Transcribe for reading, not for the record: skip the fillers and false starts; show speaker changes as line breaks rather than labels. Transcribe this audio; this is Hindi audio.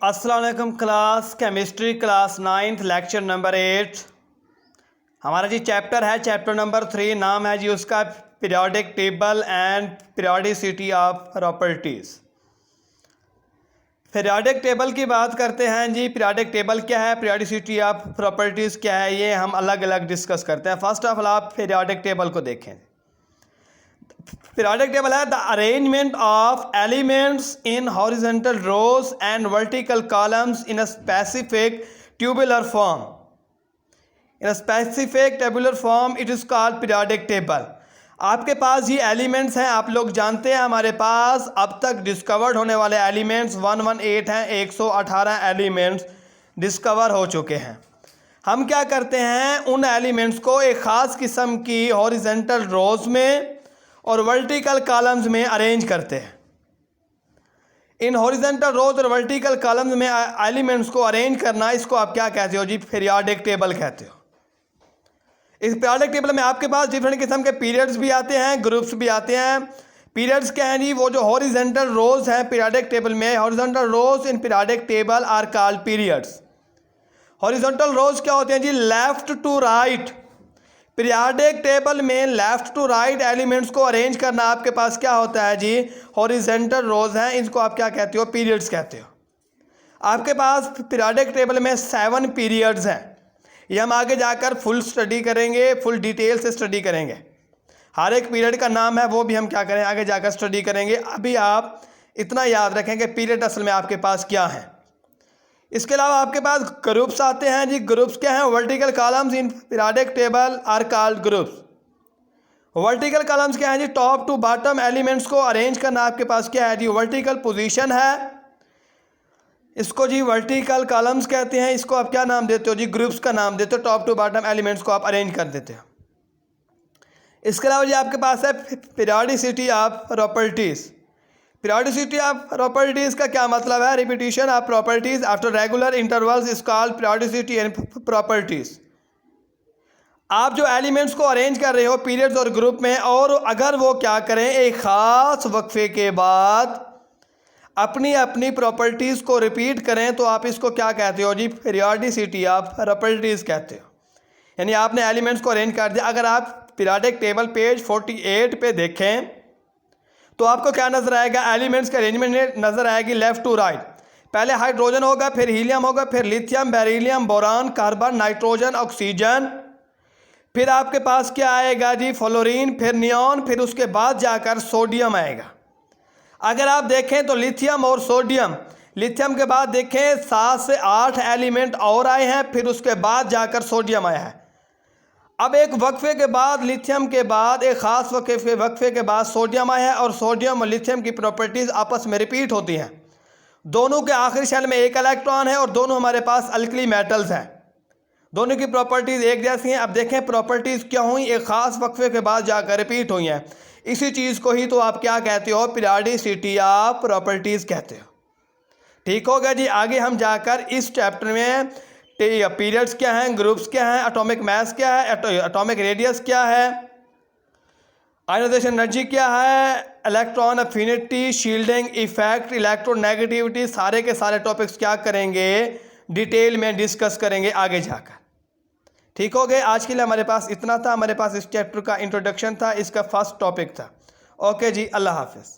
अस्सलाम वालेकुम class chemistry class 9th lecture number 8। हमारा जी चैप्टर है चैप्टर नंबर 3। नाम है जी उसका periodic table and periodicity of properties. Periodic table की बात करते हैं जी। पीरियोडिक टेबल क्या है, पीरियोडिसिटी ऑफ प्रॉपर्टीज़ क्या है, ये हम अलग अलग डिस्कस करते हैं। फर्स्ट ऑफ ऑल आप पीरियोडिक टेबल को देखें। पीरियोडिक टेबल है the arrangement of elements in horizontal rows and vertical columns in a specific tubular form. In a specific tabular form it is called periodic table. आपके पास ये एलिमेंट्स हैं, आप लोग जानते हैं हमारे पास अब तक डिस्कवर्ड होने वाले एलिमेंट्स 118 हैं। 118 एलिमेंट्स डिस्कवर हो चुके हैं। हम क्या करते हैं, उन एलिमेंट्स को एक ख़ास किस्म की हॉरिजॉन्टल रोज में और वर्टिकल कॉलम्स में अरेंज करते हैं। इन हॉरिजॉन्टल रोज और वर्टिकल कॉलम्स में एलिमेंट्स को अरेंज करना, इसको आप क्या कहते हो जी, पीरियोडिक टेबल कहते हो। इस पीरियोडिक टेबल में आपके पास डिफरेंट किस्म के पीरियड्स भी आते हैं, ग्रुप्स भी आते हैं। पीरियड्स क्या हैं जी, वो जो हॉरिजॉन्टल रोज हैं पीरियोडिक टेबल में, horizontal rows in periodic table are called periods. Horizontal rows क्या होते हैं जी, left to right. Periodic table में लेफ्ट टू राइट एलिमेंट्स को अरेंज करना आपके पास क्या होता है जी, हॉरिजॉन्टल रोज हैं, इसको आप क्या कहते हो, पीरियड्स कहते हो। आपके पास पीरियोडिक टेबल में 7 पीरियड्स हैं। ये हम आगे जाकर फुल स्टडी करेंगे, फुल डिटेल से स्टडी करेंगे। हर एक पीरियड का नाम है, वो भी हम क्या करें, आगे जाकर स्टडी करेंगे। अभी आप इतना याद रखें कि पीरियड असल में आपके पास क्या है। इसके अलावा आपके पास ग्रुप्स आते हैं जी। ग्रुप्स क्या हैं, vertical columns in periodic table are called groups. Vertical columns क्या है जी, टॉप टू बॉटम एलिमेंट्स को अरेंज करना आपके पास क्या है जी, वर्टिकल पोजीशन है, इसको जी वर्टिकल कॉलम्स कहते हैं। इसको आप क्या नाम देते हो जी, ग्रुप्स का नाम देते हो। टॉप टू बॉटम एलिमेंट्स को आप अरेंज कर देते हो। इसके अलावा जी आपके पास है periodicity of properties. Periodicity of properties का क्या मतलब है, repetition of properties after regular intervals is called periodicity and properties. आप जो एलिमेंट्स को अरेंज कर रहे हो पीरियड्स और ग्रुप में, और अगर वो क्या करें, एक ख़ास वक्फे के बाद अपनी अपनी प्रॉपर्टीज़ को रिपीट करें, तो आप इसको क्या कहते हो जी, पीरियोडिसिटी ऑफ प्रॉपर्टीज़ कहते हो। यानी आपने एलिमेंट्स को अरेंज कर दिया। अगर आप पीरियोडिक टेबल पेज 48 पे देखें तो आपको क्या नजर आएगा, एलिमेंट्स का अरेंजमेंट नजर आएगी लेफ्ट टू राइट। पहले हाइड्रोजन होगा, फिर हीलियम होगा, फिर lithium, beryllium, boron, carbon, nitrogen, oxygen, फिर आपके पास क्या आएगा जी, फ्लोरीन, फिर नियॉन, फिर उसके बाद जाकर सोडियम आएगा। अगर आप देखें तो लिथियम और सोडियम, लिथियम के बाद देखें 7 से 8 एलिमेंट और आए हैं, फिर उसके बाद जाकर सोडियम आया है। अब एक वक्फे के बाद, लिथियम के बाद, एक ख़ास वक्फे के बाद सोडियम आया है, और सोडियम और लिथियम की प्रॉपर्टीज़ आपस में रिपीट होती हैं। दोनों के आखिरी शेल में एक इलेक्ट्रॉन है और दोनों हमारे पास अल्कली मेटल्स हैं। दोनों की प्रॉपर्टीज़ एक जैसी हैं। अब देखें प्रॉपर्टीज़ क्या हुई, एक ख़ास वक्फे के बाद जाकर रिपीट हुई हैं। इसी चीज़ को ही तो आप क्या कहते हो, पीरियोडिसिटी ऑफ प्रॉपर्टीज़ कहते हो। ठीक हो गया जी। आगे हम जाकर इस चैप्टर में पीरियड्स क्या हैं, ग्रुप्स क्या हैं, एटॉमिक मास क्या है, एटॉमिक रेडियस क्या है, आयोनाइजेशन एनर्जी क्या है, electron affinity, shielding effect, electronegativity, सारे के सारे टॉपिक्स क्या करेंगे, डिटेल में डिस्कस करेंगे आगे जाकर। ठीक हो गए। आज के लिए हमारे पास इतना था। हमारे पास इस चैप्टर का इंट्रोडक्शन था, इसका फर्स्ट टॉपिक था। ओके जी, अल्लाह हाफिज़।